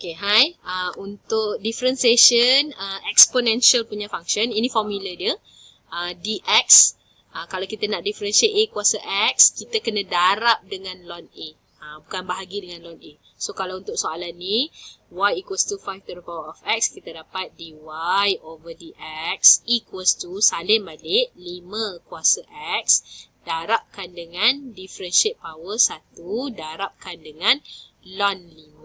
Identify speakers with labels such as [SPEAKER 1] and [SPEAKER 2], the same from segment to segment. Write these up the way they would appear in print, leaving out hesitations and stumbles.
[SPEAKER 1] Okay, hai. Untuk differentiation exponential punya function, ini formula dia. Dx, kalau kita nak differentiate A kuasa X, kita kena darab dengan ln A. Bukan bahagi dengan ln A. So, kalau untuk soalan ni, y equals to 5 to the power of X, kita dapat dy over dx equals to, salin balik, 5 kuasa X, darabkan dengan differentiate power 1, darabkan dengan ln 5.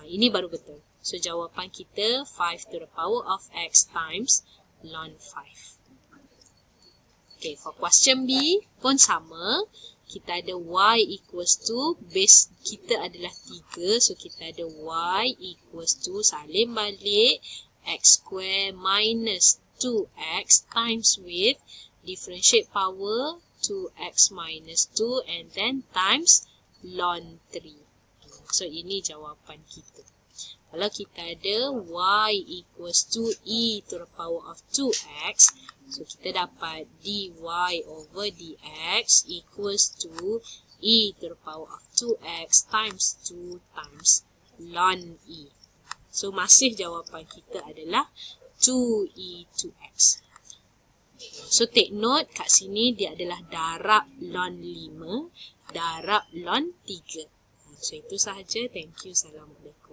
[SPEAKER 1] Ini baru betul. So, jawapan kita 5 to the power of X times ln 5. Okay, for question B pun sama. Kita ada y equals to, base kita adalah 3. So, kita ada y equals to, salin balik, x square minus 2x times with differentiate power 2x minus 2 and then times ln 3. So, ini jawapan kita. Kalau kita ada y equals to e to the power of 2x, so kita dapat dy over dx equals to e to the power of 2x times 2 times ln e. So, masih jawapan kita adalah 2e to x. So, take note kat sini dia adalah darab ln 5, darab ln 3. So, itu sahaja. Thank you. Assalamualaikum.